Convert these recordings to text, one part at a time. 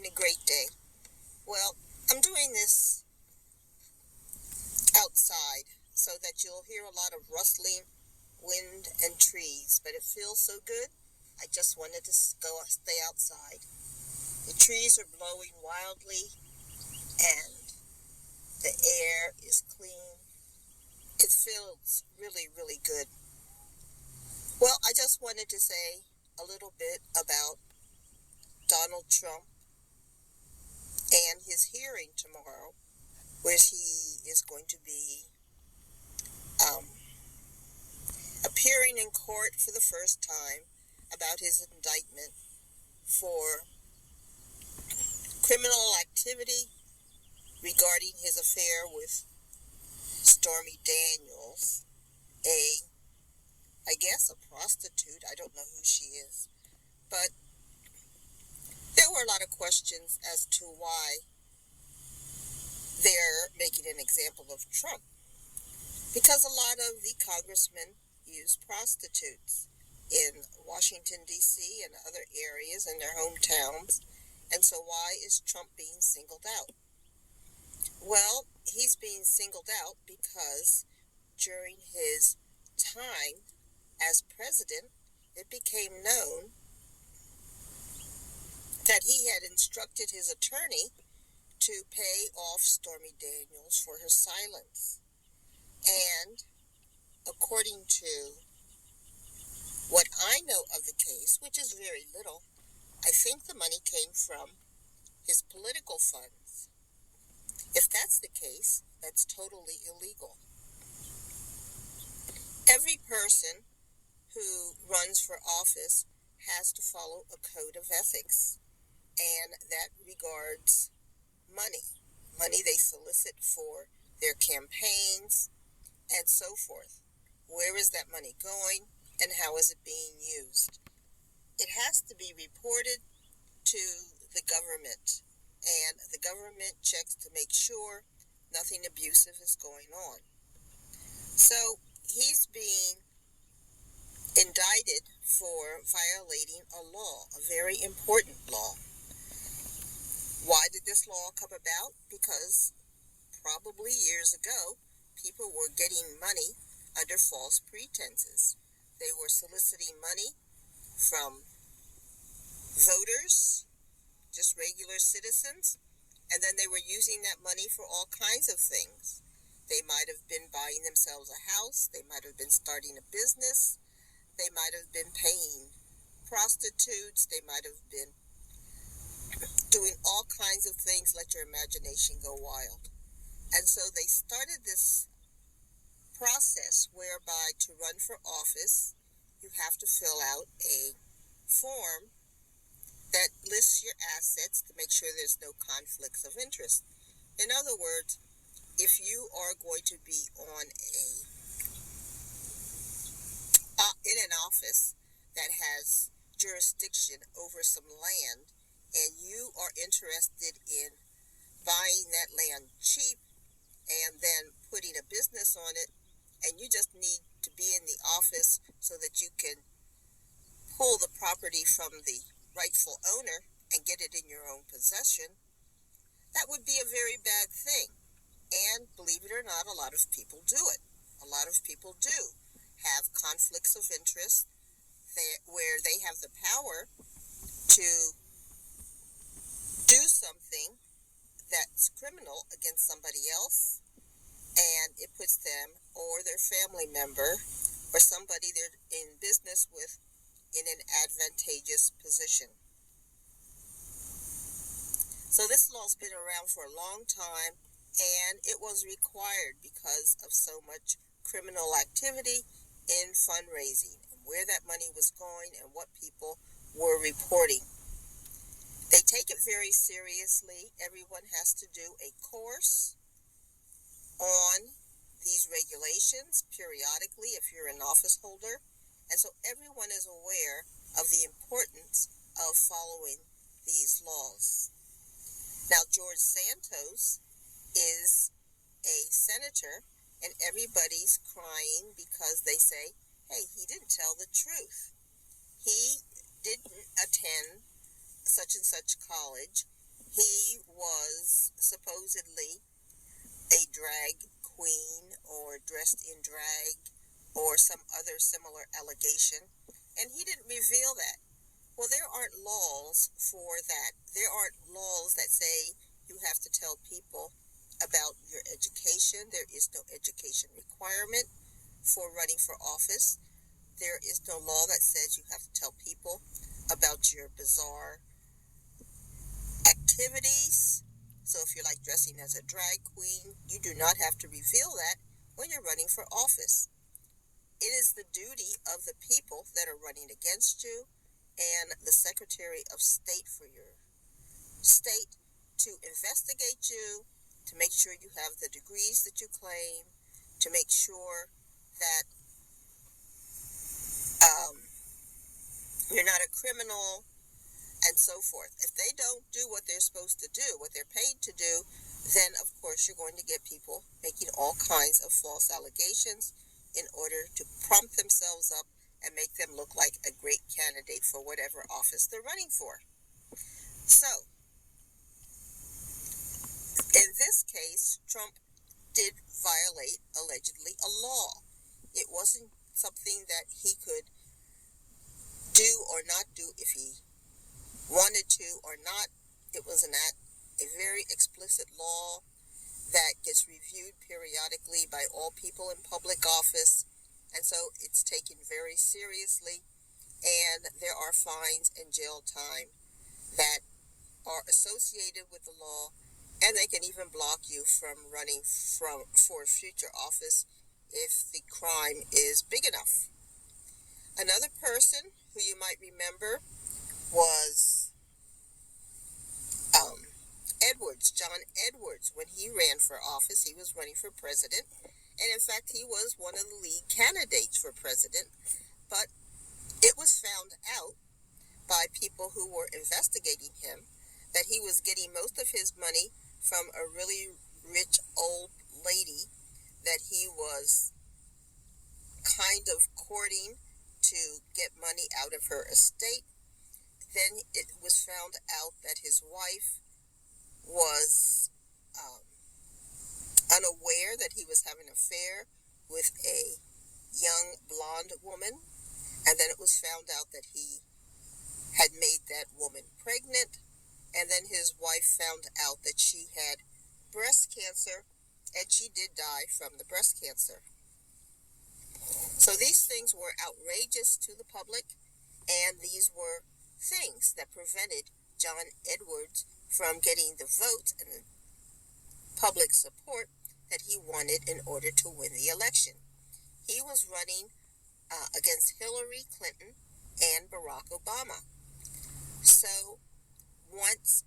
a great day. Well, I'm doing this outside so that you'll hear a lot of rustling wind and trees, but it feels so good. I just wanted to stay outside. The trees are blowing wildly and the air is clean. It feels really, really good. Well, I just wanted to say a little bit about Donald Trump and his hearing tomorrow, where he is going to be um, appearing in court for the first time about his indictment for criminal activity regarding his affair with Stormy Daniels, I guess a prostitute. I don't know who she is. But there were a lot of questions as to why they're making an example of Trump. Because a lot of the congressmen use prostitutes in Washington, D.C. and other areas in their hometowns. And so why is Trump being singled out? Well, he's being singled out because during his time as president, it became known that he had instructed his attorney to pay off Stormy Daniels for her silence. And according to what I know of the case, which is very little, I think the money came from his political funds. If that's the case, that's totally illegal. Every person who runs for office has to follow a code of ethics, and that regards money they solicit for their campaigns and so forth. Where is that money going and how is it being used? It has to be reported to the government, and the government checks to make sure nothing abusive is going on. So he's being indicted for violating a law, a very important law. Why did this law come about? Because probably years ago, people were getting money under false pretenses. They were soliciting money from voters, just regular citizens, and then they were using that money for all kinds of things. They might have been buying themselves a house, they might have been starting a business, they might have been paying prostitutes, they might have been doing all kinds of things. Let your imagination go wild. And so they started this process whereby to run for office, you have to fill out a form that lists your assets to make sure there's no conflicts of interest. In other words, if you are going to be in an office that has jurisdiction over some land, and you are interested in buying that land cheap and then putting a business on it, and you just need to be in the office so that you can pull the property from the rightful owner and get it in your own possession, that would be a very bad thing. And believe it or not, a lot of people do it. A lot of people do have conflicts of interest where they have the power to do something that's criminal against somebody else, and it puts them or their family member or somebody they're in business with in an advantageous position. So this law's been around for a long time, and it was required because of so much criminal activity in fundraising and where that money was going and what people were reporting. They take it very seriously. Everyone has to do a course on these regulations periodically if you're an office holder. And so everyone is aware of the importance of following these laws. Now, George Santos is a senator, and everybody's crying because they say, hey, he didn't tell the truth. He didn't attend such and such college. He was supposedly a drag queen or dressed in drag or some other similar allegation, and he didn't reveal that. Well, there aren't laws for that. There aren't laws that say you have to tell people about your education. There is no education requirement for running for office. There is no law that says you have to tell people about your bizarre activities. So if you're like dressing as a drag queen, you do not have to reveal that when you're running for office. It is the duty of the people that are running against you and the Secretary of State for your state to investigate you, to make sure you have the degrees that you claim, to make sure that um, you're not a criminal, and so forth. If they don't do what they're supposed to do, what they're paid to do, then of course you're going to get people making all kinds of false allegations in order to prompt themselves up and make them look like a great candidate for whatever office they're running for. So, in this case, Trump did violate, allegedly, a law. It wasn't something that he could do or not do if he wanted to or not. It was a very explicit law that gets reviewed periodically by all people in public office, and so it's taken very seriously, and there are fines and jail time that are associated with the law, and they can even block you from running for future office if the crime is big enough. Another person who you might remember was um, Edwards, John Edwards. When he ran for office, he was running for president, and in fact, he was one of the lead candidates for president, but it was found out by people who were investigating him that he was getting most of his money from a really rich old lady that he was kind of courting to get money out of her estate. Then it was found out that his wife was unaware that he was having an affair with a young blonde woman, and then it was found out that he had made that woman pregnant, and then his wife found out that she had breast cancer, and she did die from the breast cancer. So these things were outrageous to the public, and these were things that prevented John Edwards from getting the votes and the public support that he wanted in order to win the election. He was running against Hillary Clinton and Barack Obama. So once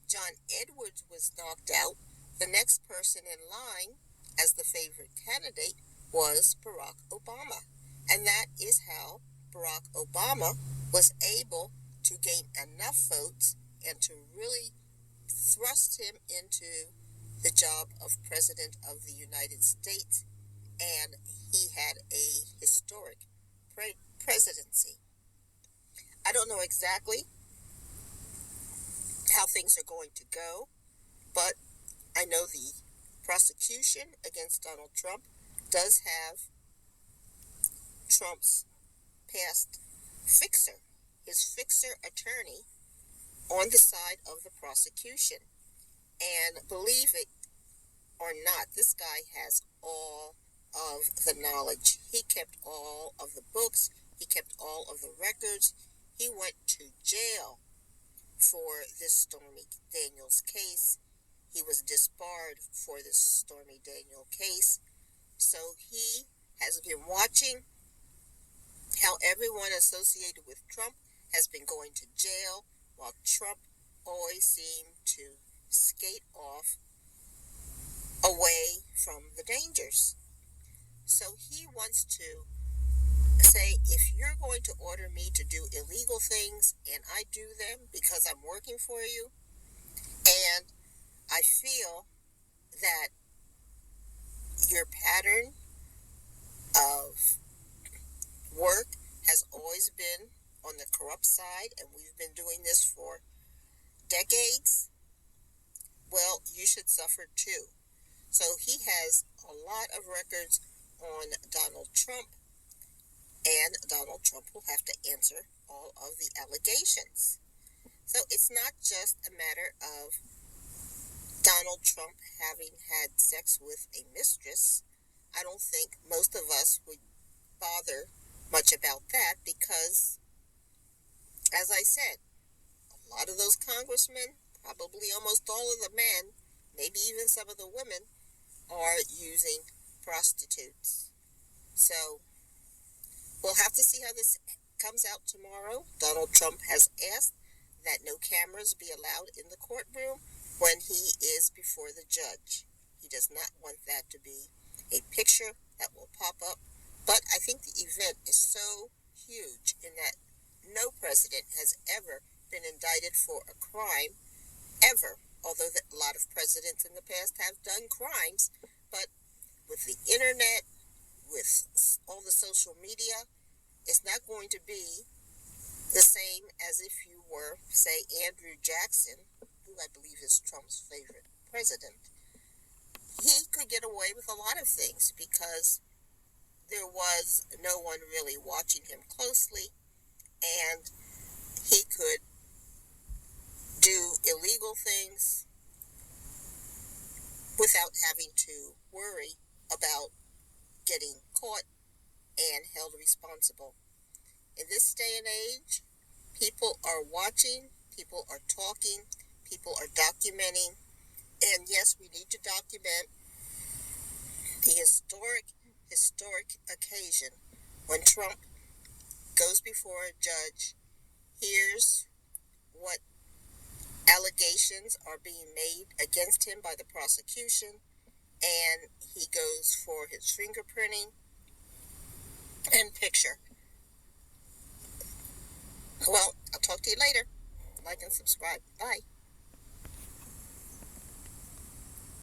John Edwards was knocked out, the next person in line as the favorite candidate was Barack Obama. And that is how Barack Obama was able to gain enough votes and to really thrust him into the job of President of the United States. And he had a historic presidency. I don't know exactly how things are going to go, but I know the prosecution against Donald Trump does have Trump's past fixer, his fixer attorney, on the side of the prosecution. And believe it or not, this guy has all of the knowledge. He kept all of the books. He kept all of the records. He went to jail for this Stormy Daniels case. He was disbarred for this Stormy Daniels case. So he has been watching how everyone associated with Trump has been going to jail, while Trump always seemed to skate off away from the dangers. So he wants to say, if you're going to order me to do illegal things and I do them because I'm working for you, and I feel that your pattern of work has always been on the corrupt side, and we've been doing this for decades, well, you should suffer too. So he has a lot of records on Donald Trump, and Donald Trump will have to answer all of the allegations. So it's not just a matter of Donald Trump having had sex with a mistress. I don't think most of us would bother much about that because, as I said, a lot of those congressmen, probably almost all of the men, maybe even some of the women, are using prostitutes. So we'll have to see how this comes out tomorrow. Donald Trump has asked that no cameras be allowed in the courtroom when he is before the judge. He does not want that to be a picture that will pop up. But I think the event is so huge in that no president has ever been indicted for a crime, ever. Although a lot of presidents in the past have done crimes. But with the internet, with all the social media, it's not going to be the same as if you were, say, Andrew Jackson, who I believe is Trump's favorite president. He could get away with a lot of things because there was no one really watching him closely, and he could do illegal things without having to worry about getting caught and held responsible. In this day and age, people are watching, people are talking, people are documenting, and yes, we need to document the historic occasion when Trump goes before a judge, hears what allegations are being made against him by the prosecution, and he goes for his fingerprinting and picture. Well, I'll talk to you later. Like and subscribe. Bye.